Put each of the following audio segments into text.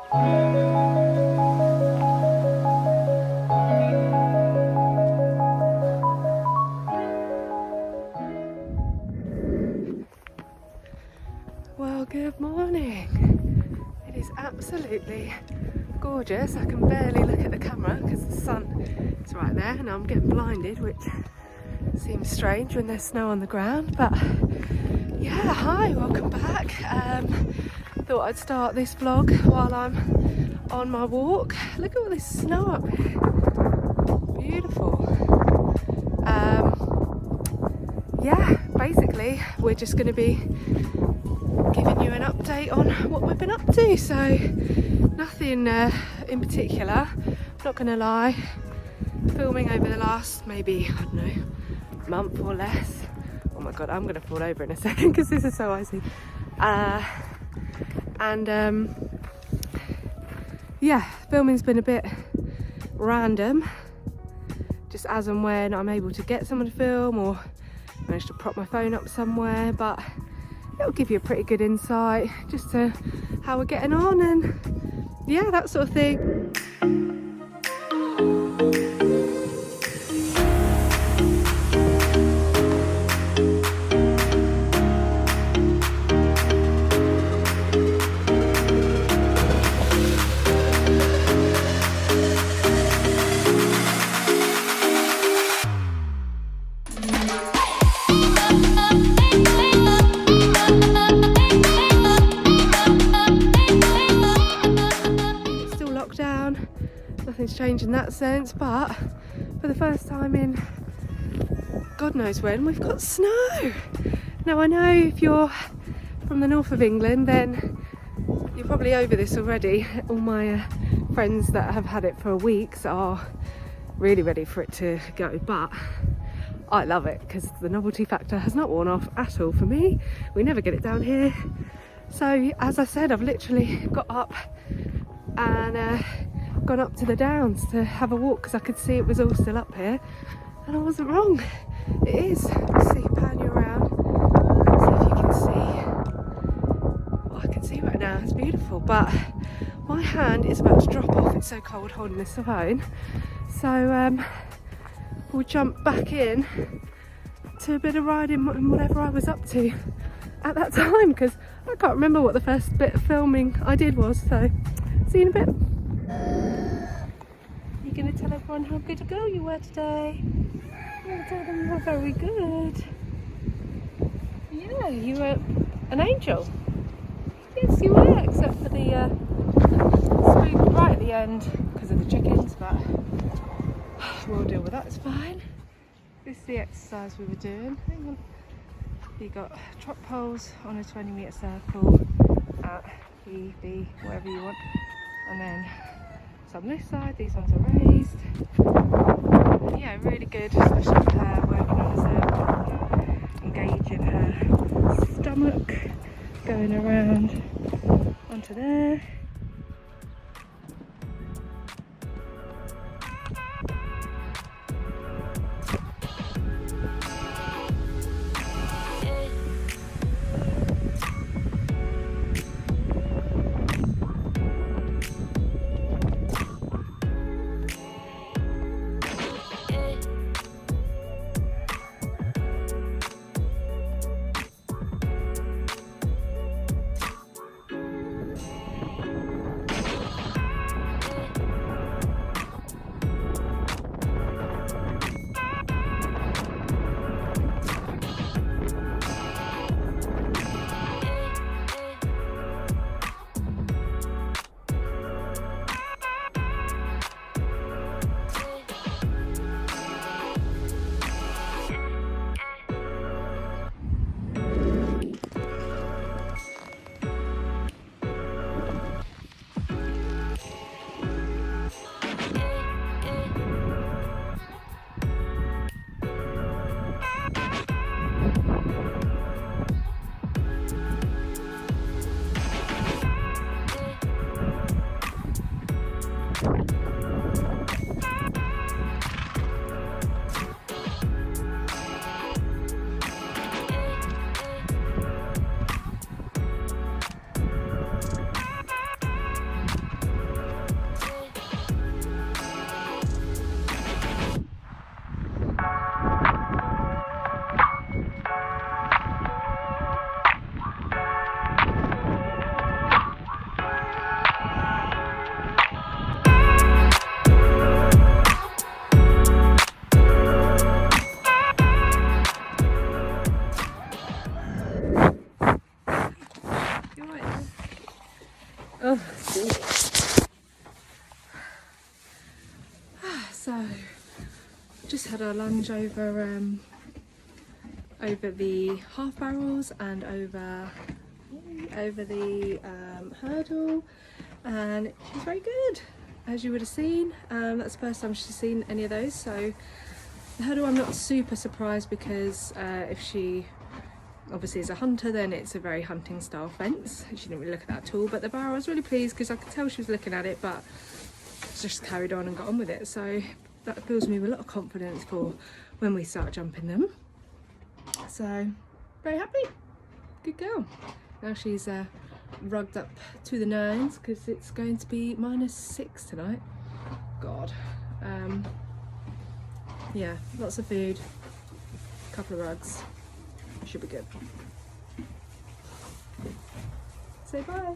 Well, good morning. It is absolutely gorgeous. I can barely look at the camera because the sun is right there and I'm getting blinded, which seems strange when there's snow on the ground. But yeah, hi, welcome back. Thought I'd start this vlog while I'm on my walk. Look at all this snow up here. Beautiful. Yeah, basically we're just going to be giving you an update on what we've been up to. So nothing in particular, not going to lie. Filming over the last maybe, I don't know, month or less. Oh my god, I'm going to fall over in a second because this is so icy. Yeah, filming's been a bit random, just as and when I'm able to get someone to film or manage to prop my phone up somewhere, but it'll give you a pretty good insight just to how we're getting on and yeah, that sort of thing. Nothing's changed in that sense, but for the first time in God knows when, we've got snow. Now I know if you're from the north of England then you're probably over this already. All my friends that have had it for weeks are really ready for it to go, but I love it because the novelty factor has not worn off at all for me. We never get it down here. So as I said, I've literally got up and gone up to the downs to have a walk because I could see it was all still up here and I wasn't wrong. It is. Let's see, pan you around, see if you can see. Well, I can see right now, it's beautiful, but my hand is about to drop off. It's so cold holding this phone. So we'll jump back in to a bit of riding and whatever I was up to at that time because I can't remember what the first bit of filming I did was. So see you in a bit. You're going to tell everyone how good a girl you were today. You're going to tell them you're very good. Yeah, you were an angel. Yes, you were, except for the spook right at the end because of the chickens, but we'll deal with that, it's fine. This is the exercise we were doing. Hang on. You got trot poles on a 20-metre circle at E, B, whatever you want. And then some on this side, these ones are raised. Yeah, really good, especially for her working on herself, engaging her stomach, going around onto there. So, just had our lunge over the half barrels and over the hurdle, and she's very good, as you would have seen. That's the first time she's seen any of those. So the hurdle, I'm not super surprised, because if she obviously is a hunter, then it's a very hunting style fence. She didn't really look at that at all. But the barrel, I was really pleased, because I could tell she was looking at it, but just carried on and got on with it. So that fills me with a lot of confidence for when we start jumping them. So very happy. Good girl. Now she's rugged up to the nines, because it's going to be -6 tonight. God. Yeah, lots of food, a couple of rugs. Should be good. Say bye.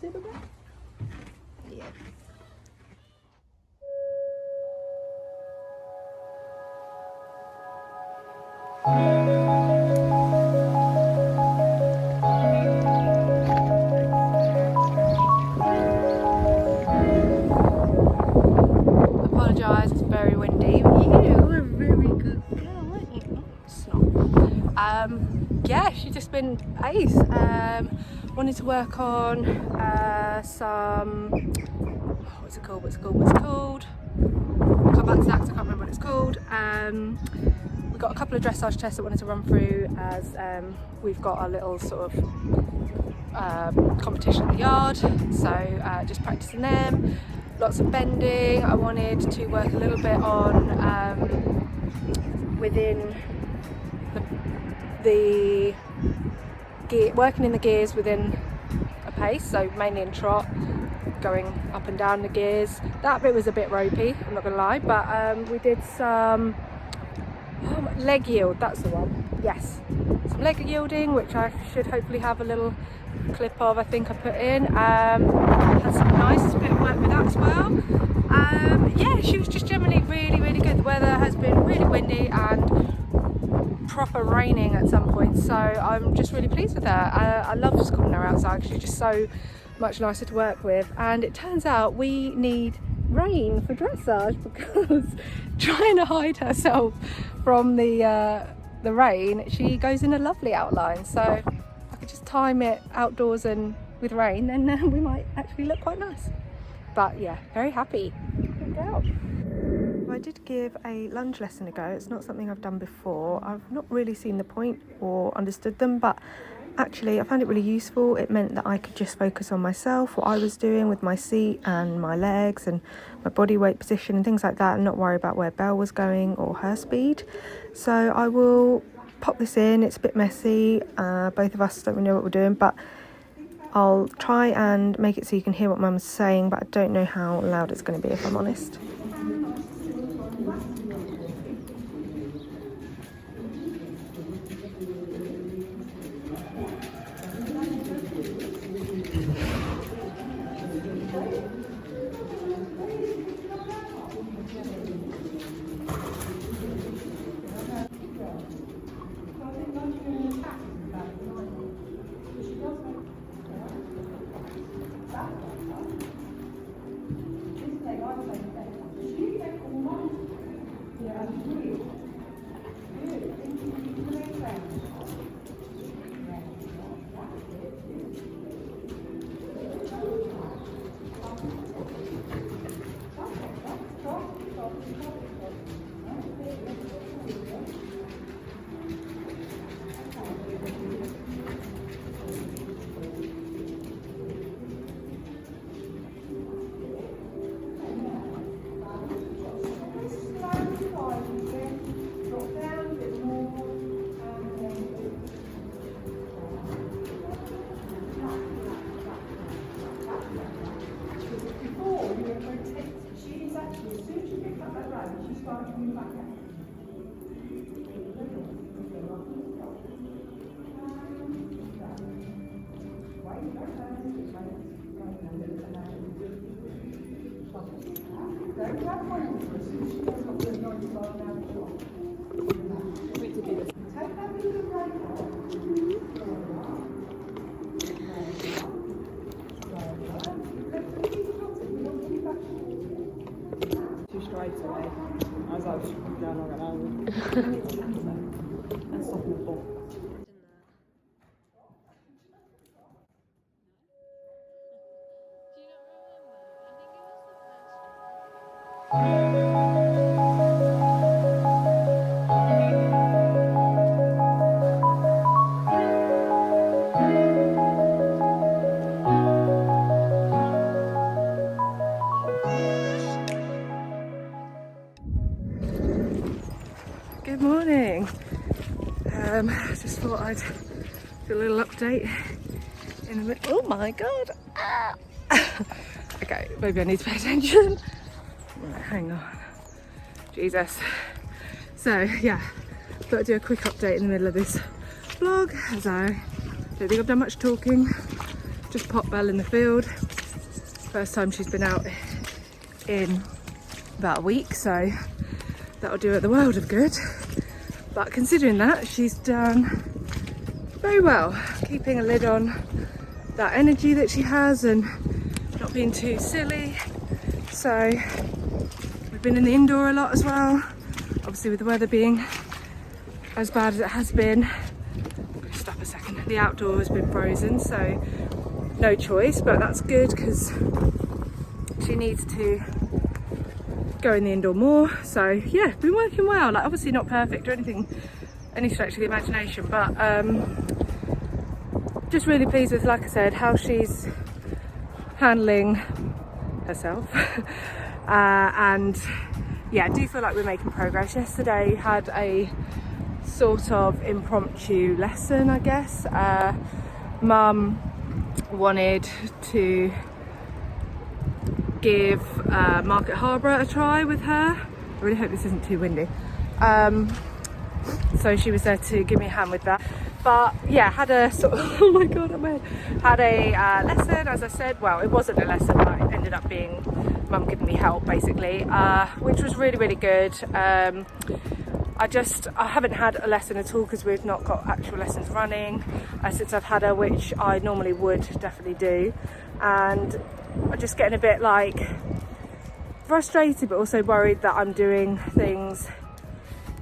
Say bye bye. Yeah. Apologise, it's very windy. You were a very good girl, weren't you? Snot. Yeah, she's just been ace. Wanted to work on some, what's it called? I'll come back to that because I can't remember what it's called. We've got a couple of dressage tests I wanted to run through, as we've got our little sort of competition at the yard, so just practicing them. Lots of bending. I wanted to work a little bit on within the gear, working in the gears within a pace, so mainly in trot, going up and down the gears. That bit was a bit ropey, I'm not gonna lie, but we did some leg yield, that's the one. Yes, some leg yielding, which I should hopefully have a little clip of. I think I put in. Had some nice bit of work with that as well. Yeah, she was just generally really good. The weather has been really windy and proper raining at some point, so I'm just really pleased with her. I love schooling her outside, because she's just so much nicer to work with. And it turns out we need rain for dressage, because trying to hide herself from the rain, she goes in a lovely outline. So I could just time it outdoors and with rain, then we might actually look quite nice. But yeah, very happy. Good girl. I did give a lunge lesson a go. It's not something I've done before. I've not really seen the point or understood them, but actually I found it really useful. It meant that I could just focus on myself, what I was doing with my seat and my legs and my body weight position and things like that, and not worry about where Belle was going or her speed. So I will pop this in. It's a bit messy. Both of us don't really know what we're doing, but I'll try and make it so you can hear what Mum's saying, but I don't know how loud it's going to be, if I'm honest. thought I'd do a little update in a minute. Oh my god! Ah. Okay, maybe I need to pay attention. Right, hang on. Jesus. So yeah, thought I'd do a quick update in the middle of this vlog, as I don't think I've done much talking. Just popped Belle in the field. First time she's been out in about a week, so that'll do her the world of good. But considering that, she's done very well, keeping a lid on that energy that she has and not being too silly. So we've been in the indoor a lot as well, obviously with the weather being as bad as it has been. Stop a second. The outdoor has been frozen, so no choice, but that's good because she needs to go in the indoor more. So yeah, been working well. Like, obviously not perfect or anything, any stretch of the imagination, but just really pleased with, like I said, how she's handling herself. And yeah, I do feel like we're making progress. Yesterday had a sort of impromptu lesson, I guess. Mum wanted to give Market Harbour a try with her. I really hope this isn't too windy. So she was there to give me a hand with that. But yeah, had a sort of, oh my god, I'm in. Had a lesson, as I said. Well, it wasn't a lesson, but it ended up being Mum giving me help, basically, which was really, really good. I haven't had a lesson at all because we've not got actual lessons running since I've had her, which I normally would definitely do. And I'm just getting a bit like frustrated, but also worried that I'm doing things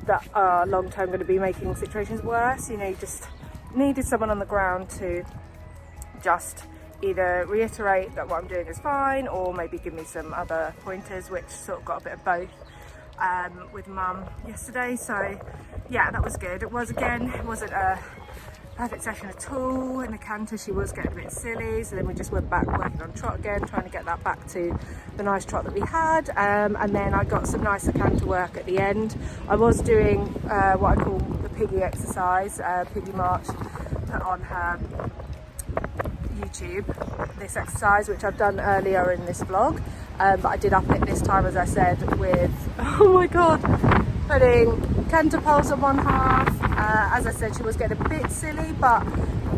that are long term going to be making situations worse. You know, you just needed someone on the ground to just either reiterate that what I'm doing is fine, or maybe give me some other pointers, which sort of got a bit of both with Mum yesterday. So yeah, that was good. It wasn't a perfect session at all. In the canter she was getting a bit silly, so then we just went back working on trot again, trying to get that back to the nice trot that we had, and then I got some nicer canter work at the end. I was doing what I call the piggy exercise, piggy march, put on her YouTube, this exercise, which I've done earlier in this vlog, but I did up it this time, as I said, with, oh my god, putting canter poles on one half. As I said, she was getting a bit silly, but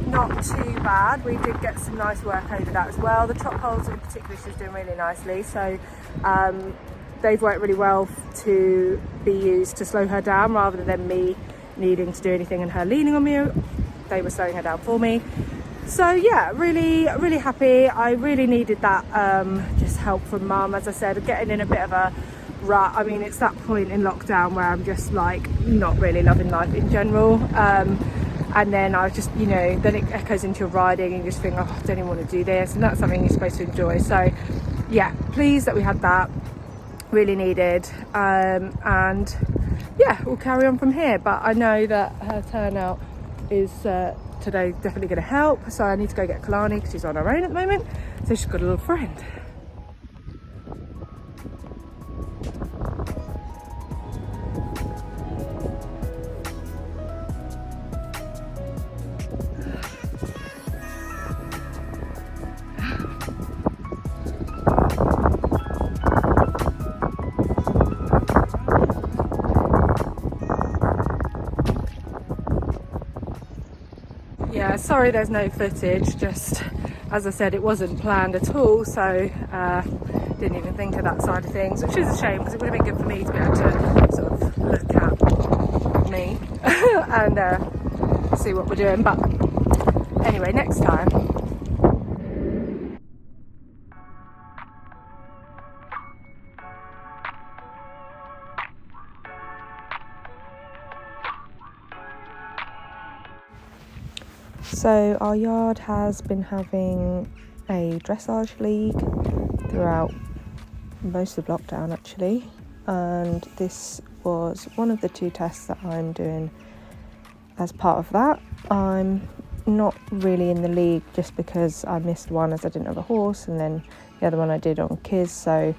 not too bad. We did get some nice work over that as well. The trot poles in particular, she was doing really nicely, so they've worked really well to be used to slow her down rather than me needing to do anything and her leaning on me. They were slowing her down for me. So yeah, really, really happy. I really needed that just help from Mum. As I said, getting in a bit of a rut. I mean, it's that point in lockdown where I'm just like not really loving life in general. And then I just, you know, then it echoes into your riding and you just think, oh, I don't even want to do this. And that's something you're supposed to enjoy. So yeah, pleased that we had that. Really needed. And yeah, we'll carry on from here. But I know that her turnout is today definitely going to help. So I need to go get Kalani because she's on her own at the moment. So she's got a little friend. Yeah, sorry there's no footage, just as I said, it wasn't planned at all, so didn't even think of that side of things, which is a shame because it would have been good for me to be able to sort of look at me and see what we're doing. But anyway, next time. So our yard has been having a dressage league throughout most of lockdown actually, and this was one of the 2 tests that I'm doing as part of that. I'm not really in the league just because I missed one as I didn't have a horse, and then the other one I did on Kiz, so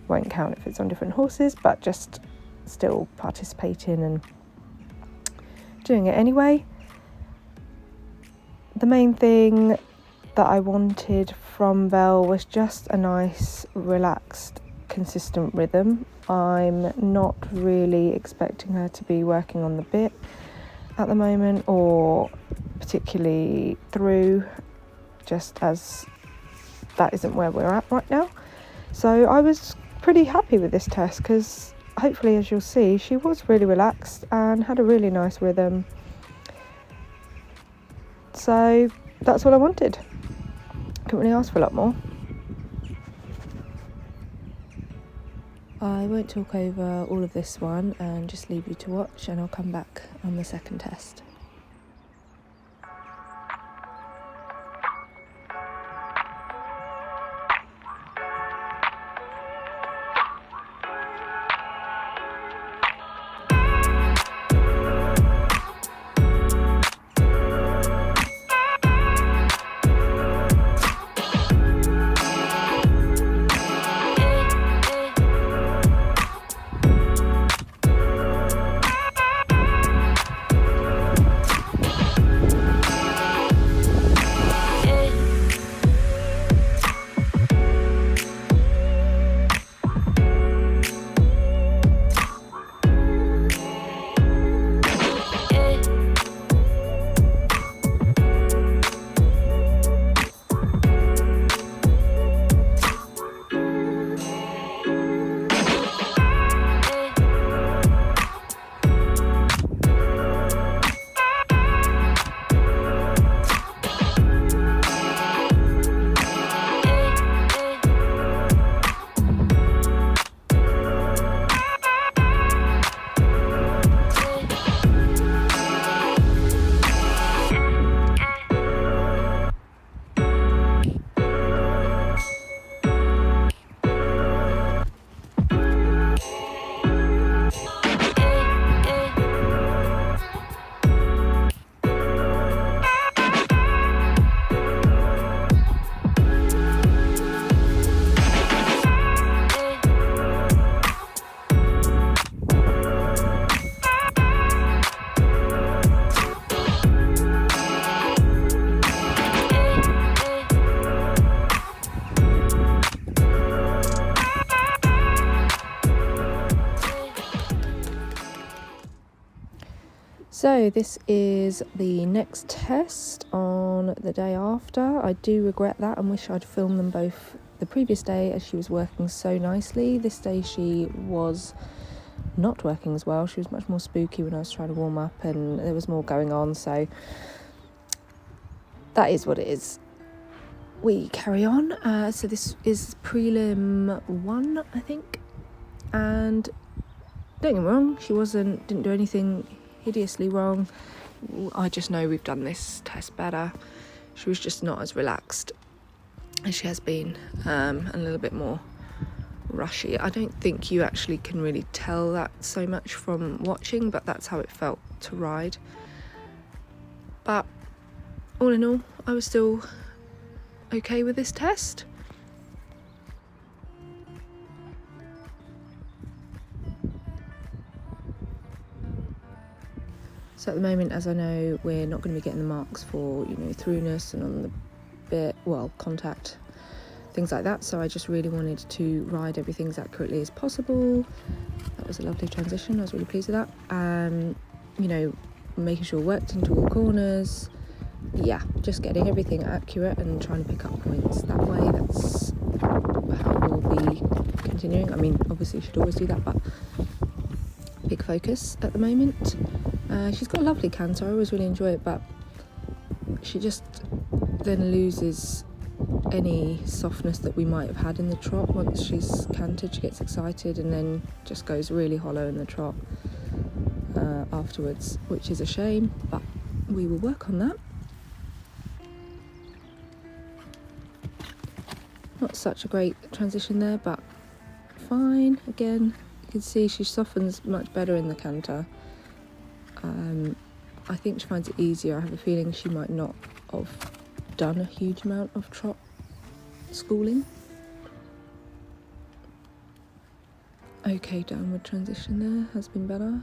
won't count if it's on different horses, but just still participating and doing it anyway. the main thing that I wanted from Vel was just a nice, relaxed, consistent rhythm. I'm not really expecting her to be working on the bit at the moment, or particularly through, just as that isn't where we're at right now. So I was pretty happy with this test because hopefully, as you'll see, she was really relaxed and had a really nice rhythm. So that's all I wanted. Couldn't really ask for a lot more. I won't talk over all of this one and just leave you to watch, and I'll come back on the second test. So this is the next test on the day after. I do regret that and wish I'd filmed them both the previous day, as she was working so nicely. This day she was not working as well. She was much more spooky when I was trying to warm up, and there was more going on, so that is what it is. We carry on. So this is prelim 1, I think, and don't get me wrong, she didn't do anything hideously wrong. I just know we've done this test better. She was just not as relaxed as she has been, and a little bit more rushy. I don't think you actually can really tell that so much from watching, but that's how it felt to ride. But all in all, I was still okay with this test. So at the moment, as I know, we're not going to be getting the marks for, throughness and on the bit, contact, things like that. So I just really wanted to ride everything as accurately as possible. That was a lovely transition. I was really pleased with that. Making sure it worked into all corners. Yeah, just getting everything accurate and trying to pick up points that way. That's how we'll be continuing. I mean, obviously you should always do that, but big focus at the moment. She's got a lovely canter. I always really enjoy it, but she just then loses any softness that we might have had in the trot. Once she's cantered, she gets excited and then just goes really hollow in the trot afterwards, which is a shame, but we will work on that. Not such a great transition there, but fine. Again, you can see she softens much better in the canter. I think she finds it easier. I have a feeling she might not have done a huge amount of trot schooling. Okay, downward transition there has been better.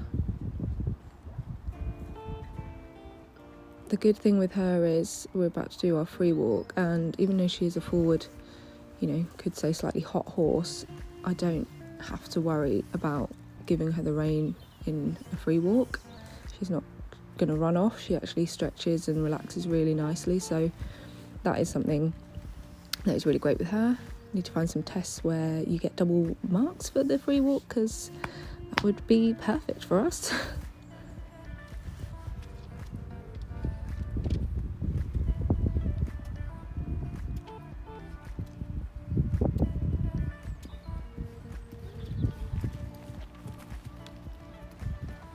the good thing with her is we're about to do our free walk, and even though she is a forward, could say slightly hot horse, I don't have to worry about giving her the rein in a free walk. She's not going to run off. She actually stretches and relaxes really nicely, so that is something that is really great with her. Need to find some tests where you get double marks for the free walk, because that would be perfect for us.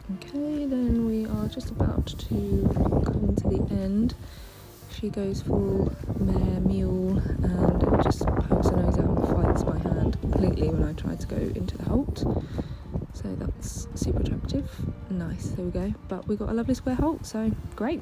Okay, then we are just about to come to the end. She goes full mare mule and just pokes her nose out and fights my hand completely when I try to go into the halt. So that's super attractive. Nice, there we go. But we got a lovely square halt, so great.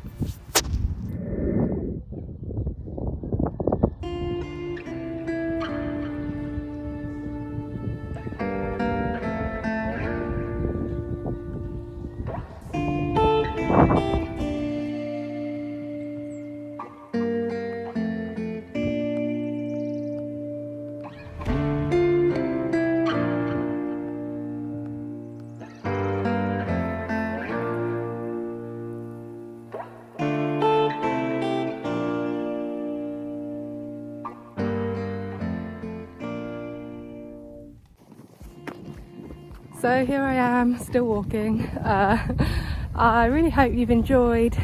So here I am, still walking. I really hope you've enjoyed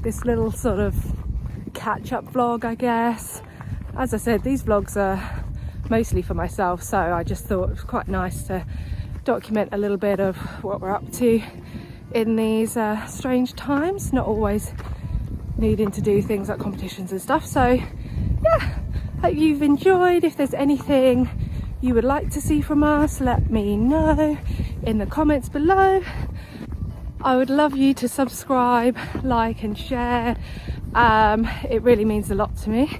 this little sort of catch-up vlog, I guess. As I said, these vlogs are mostly for myself, so I just thought it was quite nice to document a little bit of what we're up to in these strange times, not always needing to do things like competitions and stuff. So yeah, hope you've enjoyed. If there's anything you would like to see from us, let me know in the comments below. I would love you to subscribe, like and share. It really means a lot to me,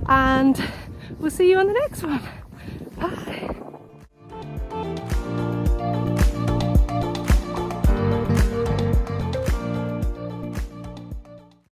and we'll see you on the next one. Bye.